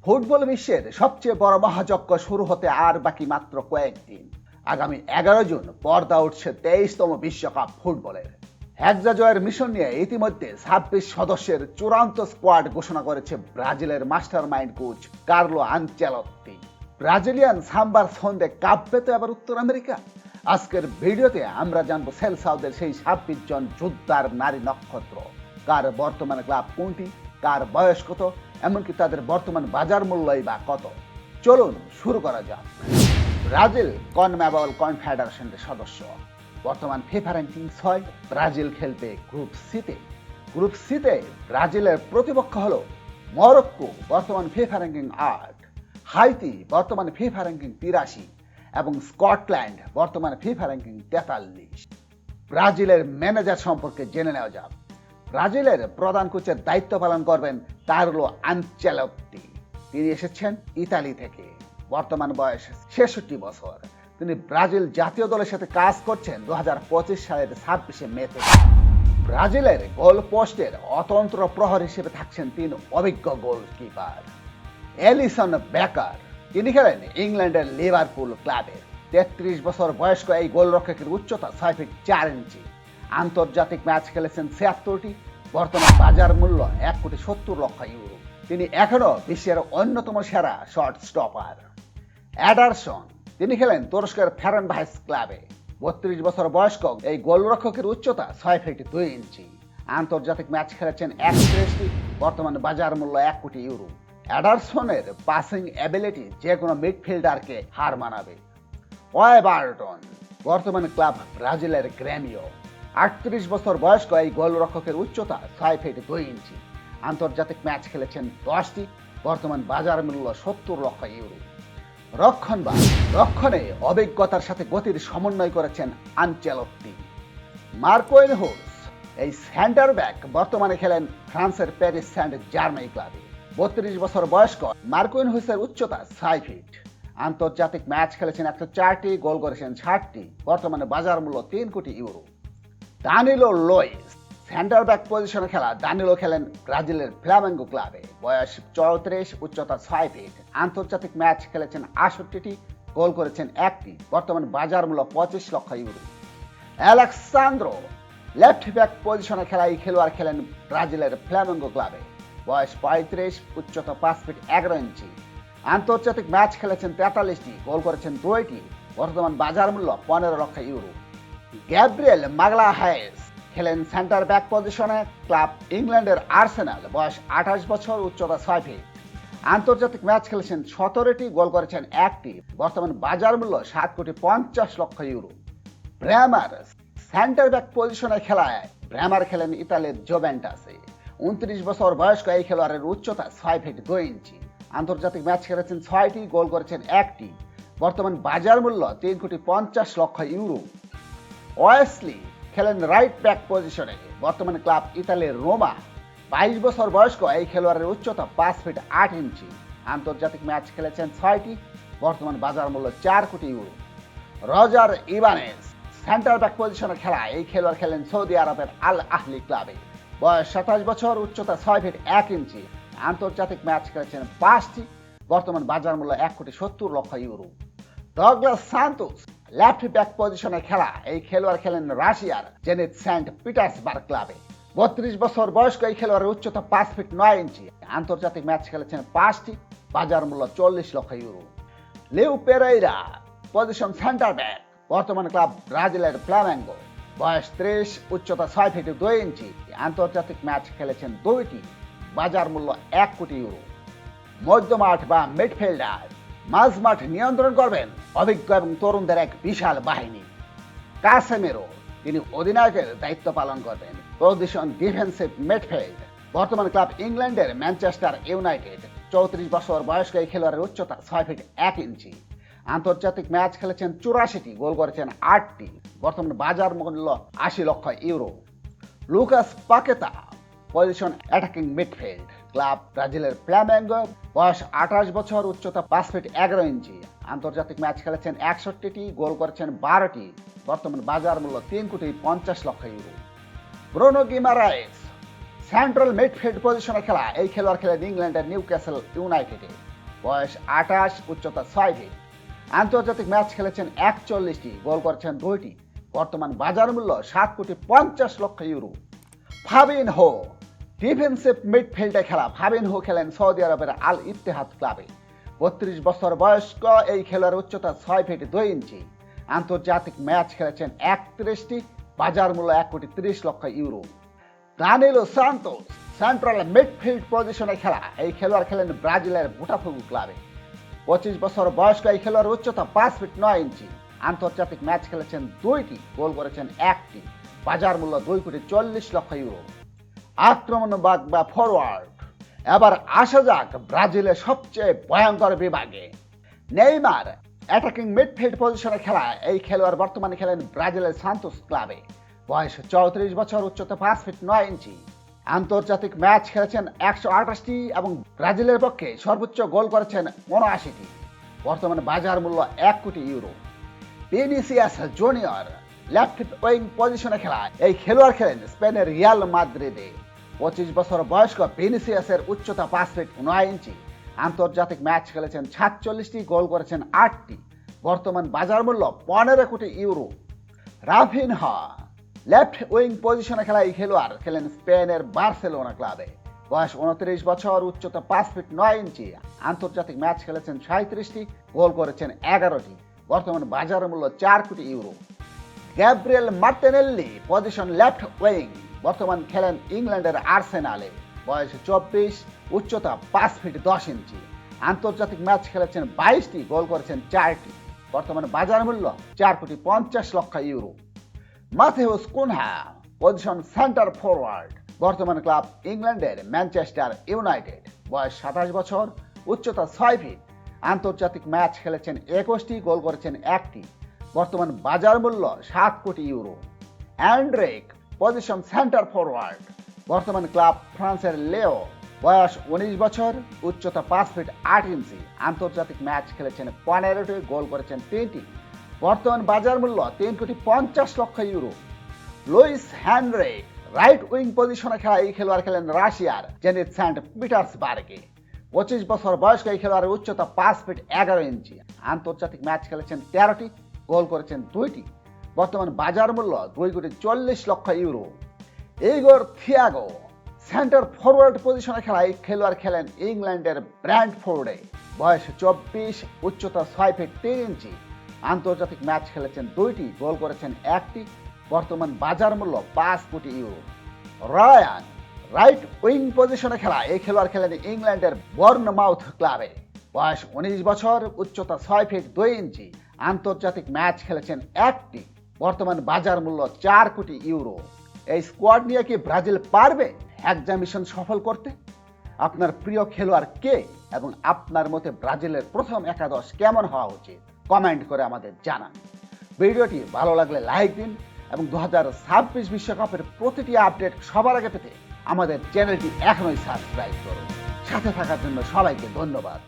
Football বিশ্বের সবচেয়ে বড় মহাযজ্ঞ শুরু হতে আর বাকি মাত্র কয়েকদিন। আগামী 11 জুন পর্দা উঠছে 23তম বিশ্বকাপ ফুটবলের। হেক্সা জয়ের মিশন নিয়ে ইতিমধ্যে 26 সদস্যের চূড়ান্ত স্কোয়াড ঘোষণা করেছে ব্রাজিলের mastermind coach Carlo Ancelotti. Brazilian sambar ছন্দে কাঁপবে তো এবার উত্তর আমেরিকা। আজকের ভিডিওতে আমরা জানবো সেলসাওদের সেই 26 জন যোদ্ধার নারী নক্ষত্র, কার বর্তমান ক্লাব কোনটি, কার বয়স কত, এমনকি তাদের বর্তমান বাজার মূল্যই বা কত। চলুন শুরু করা যাক। ব্রাজিল কনমেবল কনফেডারেশনের সদস্য, বর্তমান ফিফা র্যাঙ্কিং 6। ব্রাজিল খেলবে গ্রুপ সিতে। গ্রুপ সিতে ব্রাজিলের প্রতিপক্ষ হলো মরক্কো, বর্তমান ফিফা র্যাঙ্কিং 8, হাইতি বর্তমান ফিফা র্যাঙ্কিং 83 এবং স্কটল্যান্ড বর্তমান ফিফা র্যাঙ্কিং 43। ব্রাজিলের ম্যানেজার সম্পর্কে জেনে নেওয়া যাক। ব্রাজিলের প্রধান কোচের দায়িত্ব পালন করবেন কার্লো আনচেলত্তি। তিনি এসেছেন ইতালি থেকে। বর্তমান বয়স 66 বছর। তিনি ব্রাজিল জাতীয় দলের সাথে কাজ করছেন 2025 সালের 26 মে থেকে। ব্রাজিলের গোল পোস্টের অতন্ত্র প্রহর হিসেবে থাকছেন 3 অভিজ্ঞ গোলকিপার। এলিসন বেকার, তিনি খেলেন ইংল্যান্ডের লিভারপুল ক্লাবের। 33 বছর বয়স্ক এই গোলরক্ষকের উচ্চতা 6 ফিট 4 ইঞ্চি। আন্তর্জাতিক ম্যাচ খেলেছেন 76টি। বর্তমান বাজার মূল্য 1,70,00,000 ইউরো। তিনি এখনো বিশ্বের অন্যতম সেরা শর্ট স্টপার। অ্যাডারসন, তিনি খেলেন তুরস্কের ফেরেনবাহছে ক্লাবে। 32 বছর বয়স্ক এই গোলরক্ষকের উচ্চতা 6 ফিট 2 ইঞ্চি। আন্তর্জাতিক ম্যাচ খেলেছেন 31টি। বর্তমান বাজার মূল্য 1 কোটি ইউরো। অ্যাডারসনের পাসিং অ্যাবিলিটি যে কোনো মিডফিল্ডারকে হার মানাবে। ওয়েবারটন, বর্তমান ক্লাব ব্রাজিলের গ্র্যামিও। 38 বছর বয়স্ক এই গোলরক্ষকের উচ্চতা 6 ফিট 2 ইঞ্চি। আন্তর্জাতিক ম্যাচ খেলেছেন 10টি। বর্তমান বাজার মূল্য 70 লক্ষ ইউরো। রক্ষণে অভিজ্ঞতার সাথে গতির সমন্বয় করেছেন আনচেলত্তি। মার্কোইনহোস, এই সেন্টার ব্যাক বর্তমানে খেলেন ফ্রান্সের প্যারিস সেন্ট জার্মেই ক্লাবে। 32 বছর বয়স্ক মার্কোইনহোসের উচ্চতা 6 ফিট। আন্তর্জাতিক ম্যাচ খেলেছেন 104টি, গোল করেছেন 60টি। বর্তমানে বাজার মূল্য 3 crore euro. Danilo Luiz, centre back পজিশনে খেলা দানিলো খেলেন ব্রাজিলের ফ্লামেঙ্গো ক্লাবে। বয়স 34, উচ্চতা 6 ফিট। আন্তর্জাতিক ম্যাচ খেলেছেন 68টি, গোল করেছেন 1টি। বর্তমান বাজার মূল্য 25 লক্ষ ইউরো। অ্যালেক্সান্দ্রো, লেফট ব্যাক পজিশনে খেলা এই খেলোয়াড় খেলেন ব্রাজিলের ফ্লামেঙ্গো ক্লাবে। বয়স 35, উচ্চতা 5 ফিট 11 ইঞ্চি। আন্তর্জাতিক ম্যাচ খেলেছেন 43টি, গোল করেছেন 2টি। বর্তমান বাজার মূল্য 15 লক্ষ ইউরো। গ্যাব্রিয়েল মাগলাহায়েস খেলেন সেন্টার ব্যাক পজিশনে, ক্লাব ইংল্যান্ডের আর্সেনাল। বয়স 28 বছর, উচ্চতা 6 ফিট। আন্তর্জাতিক ম্যাচ খেলেছেন 17টি, গোল করেছেন 1টি। বর্তমান বাজার মূল্য 7,50,00,000 ইউরো। ব্র্যামার, সেন্টার ব্যাক পজিশনে খেলায় ব্র্যামার খেলেন ইতালির জুভেন্টাসে। 29 বছর বয়স্ক এই খেলোয়াড়ের উচ্চতা 6 ফিট 2 ইঞ্চি। আন্তর্জাতিক ম্যাচ খেলেছেন 6টি, গোল করেছেন 1টি। বর্তমান বাজার মূল্য 3,50,00,000 ইউরো। ওয়েসলি খেলেন রাইট ব্যাক পজিশনে, বর্তমানে ক্লাব ইতালির রোমা। 22 বছর বয়স্ক এই খেলোয়াড়ের উচ্চতা 5 ফিট 8 ইঞ্চি। আন্তর্জাতিক ম্যাচ খেলেছেন 6টি। বর্তমান বাজার মূল্য 4 কোটি ইউরো। রজার ইবানেস, সেন্টার ব্যাক পজিশনে খেলা এই খেলোয়াড় খেলেন সৌদি আরবের আল আহলি ক্লাবে। বয়স 27 বছর, উচ্চতা 6 ফিট 1 ইঞ্চি। আন্তর্জাতিক ম্যাচ খেলেছেন 5টি। বর্তমান বাজার মূল্য 1,70,00,000 euro. Douglas Santos, left back পজিশনে খেলা এই খেলোয়াড় খেলেন রাশিয়ার জেনিত সেন্ট পিটার্সবার্গ ক্লাবে। 32 বছর বয়স্ক এই খেলোয়াড়ের উচ্চতা 5 ফিট 9 ইঞ্চি। আন্তর্জাতিক ম্যাচ খেলেছেন 5টি। বাজার মূল্য 40 লক্ষ euro. Liu Pereira, position centre back, বর্তমান ক্লাব ব্রাজিলের ফ্লামেঙ্গো। বয়স 30, উচ্চতা 6 ফিট 2 ইঞ্চি। আন্তর্জাতিক ম্যাচ খেলেছেন 2টি। বাজার মূল্য 1 কোটি ইউরো। মধ্যমাঠ বা মিডফিল্ডার, মাঝমাঠ নিয়ন্ত্রণ করবেন অভিজ্ঞ এবং তরুণদের এক বিশাল বাহিনী। কাসেমেরো, তিনি অধিনায়কের দায়িত্ব পালন করবেন। পজিশন ডিফেন্সিভ মিডফিল্ড, বর্তমান ক্লাব ইংল্যান্ডের ম্যানচেস্টার ইউনাইটেড। 34 বছর বয়স্ক এই খেলোয়াড়ের উচ্চতা 6 ফিট 1 ইঞ্চি। আন্তর্জাতিক ম্যাচ খেলেছেন 84টি, গোল করেছেন 8টি। বর্তমান বাজার মূল্য 80 লক্ষ euro. Lucas Paqueta, position attacking midfield, club ব্রাজিলের ফ্লামেঙ্গো। বয়স 28 বছর, উচ্চতা 5 ফিট 11 ইঞ্চি। আন্তর্জাতিক ম্যাচ খেলেছেন 61টি, গোল করেছেন 12টি। বর্তমান বাজার মূল্য 3,50,00,000 euro. Bruno Guimaraes, central midfield পজিশনে খেলা এই খেলোয়াড় খেলেন ইংল্যান্ডের নিউক্যাসল ইউনাইটেডে। বয়স 28, উচ্চতা 6 ফিট। আন্তর্জাতিক ম্যাচ খেলেছেন 41টি, গোল করেছেন 2টি। বর্তমান বাজার মূল্য 7,50,00,000 ইউরো। ফাবিনহো ডিফেন্সিভ মিডফিল্ডে খেলা ফাবিনহো খেলেন সৌদি আরবের আল ইত্তেহাদ ক্লাবে। 32 বছর বয়স্ক এই খেলোয়াড়ের উচ্চতা 6 ফিট 2 ইঞ্চি। আন্তর্জাতিক ম্যাচ খেলেছেন 31টি, বাজার মূল্য 1,30,00,000 ইউরো। দানিলো সান্তোস সেন্ট্রাল মিডফিল্ড পজিশনে খেলা এই খেলোয়াড় খেলেন ব্রাজিলের বোটাফোগো ক্লাবে। 25 বছর বয়স্ক এই খেলোয়াড়ের উচ্চতা 5 ফিট 9 ইঞ্চি। আন্তর্জাতিক ম্যাচ খেলেছেন 2টি, গোল করেছেন 1টি। বাজার মূল্য 2,40,00,000 ইউরো। আক্রমণবাগ বা ফরওয়ার্ড। এবার আসা যাক ব্রাজিলের সবচেয়ে ভয়ঙ্কর বিভাগে। নেইমার অ্যাটাকিং মিডফিল্ড পজিশনে খেলা এই খেলোয়াড় বর্তমানে খেলেন ব্রাজিলের সান্তোস ক্লাবে। বয়স 34 বছর, উচ্চতা 5 ফিট 9 ইঞ্চি। আন্তর্জাতিক ম্যাচ খেলেছেন 128টি এবং ব্রাজিলের পক্ষে সর্বোচ্চ গোল করেছেন 79টি। বর্তমানে বাজার মূল্য 1 কোটি euro. Vinicius junior left wing পজিশনে খেলা এই খেলোয়াড় খেলেন স্পেনের রিয়াল মাদ্রিদে। 25 বছর বয়স্ক ভিনিসিয়াসের উচ্চতা 5 ফিট 9 ইঞ্চি। আন্তর্জাতিক ম্যাচ খেলেছেন 46টি, গোল করেছেন 8টি। বর্তমান বাজার মূল্য 15 কোটি ইউরো। রাফিনহা লেফট উইং পজিশনে খেলা এই খেলোয়াড় খেলেন স্পেনের বার্সেলোনা ক্লাবে। বয়স 29 বছর, উচ্চতা 5 ফিট 9 ইঞ্চি। আন্তর্জাতিক ম্যাচ খেলেছেন 37টি, গোল করেছেন 11টি। বর্তমান বাজার মূল্য 4 কোটি euro. Gabriel Martinelli position left wing, বর্তমান খেলেন ইংল্যান্ডের আর্সেনালে। বয়স 24, উচ্চতা 5 ফিট 10 ইঞ্চি। আন্তর্জাতিক ম্যাচ খেলেছেন 22টি, গোল করেছেন 4টি। বর্তমানে বাজার মূল্য 4,50,00,000 euro. মাথেউস Cunha position centre forward, বর্তমান ক্লাব ইংল্যান্ডের ম্যানচেস্টার ইউনাইটেড। বয়স 27 বছর, উচ্চতা 6 ফিট। আন্তর্জাতিক ম্যাচ খেলেছেন 21টি, গোল করেছেন 1টি। বর্তমান বাজার মূল্য 7 কোটি ইউরো। অ্যান্ড্রেক পজিশন সেন্টার ফরওয়ার্ড, বর্তমান ক্লাব ফ্রান্সের লেও। বয়স 19 বছর, উচ্চতা 5 ফিট 8 ইঞ্চি। আন্তর্জাতিক ম্যাচ খেলেছেন 15টি, গোল করেছেন 3টি। বর্তমান বাজার মূল্য 3,50,00,000 euro. Luis Henrique right wing পজিশনে খেলা এই খেলোয়াড় খেলেন রাশিয়ার জেনিত সেন্ট পিটার্সবার্গে। 25 বছর বয়স্ক এই খেলোয়াড়ের উচ্চতা 5 ফিট 11 ইঞ্চি। আন্তর্জাতিক ম্যাচ খেলেছেন 13টি, গোল করেছেন 2টি। বর্তমান বাজার মূল্য 2,40,00,000 ইউরো। ইগোর থিয়াগো সেন্টার ফরওয়ার্ড পজিশনে খেলা এই খেলোয়াড় খেলেন ইংল্যান্ডের ব্র্যান্ডফোর্ডে। বয়স 24, উচ্চতা 6 ফিট 3 ইঞ্চি। আন্তর্জাতিক ম্যাচ খেলেছেন 2টি, গোল করেছেন 1টি। বর্তমান বাজার মূল্য 5 কোটি ইউরো। রায়ান রাইট উইং পজিশনে খেলা এই খেলোয়াড় খেলেন ইংল্যান্ডের বর্নমাউথ ক্লাবে। বয়স 19 বছর, উচ্চতা 6 ফিট 2 ইঞ্চি। আন্তর্জাতিক ম্যাচ খেলেছেন 1টি। বর্তমান বাজার মূল্য 4 কোটি ইউরো। এই স্কোয়াড নিয়ে কি ব্রাজিল পারবে এক্সামিশন সফল করতে? আপনার প্রিয় খেলোয়াড় কে এবং আপনার মতে ব্রাজিলের প্রথম একাদশ কেমন হওয়া উচিত কমেন্ট করে আমাদের জানান। ভিডিওটি ভালো লাগলে লাইক দিন এবং 2026 বিশ্বকাপের প্রতিটি আপডেট সবার আগে পেতে আমাদের চ্যানেলটি এখনই সাবস্ক্রাইব করুন। সাথে থাকার জন্য সবাইকে ধন্যবাদ।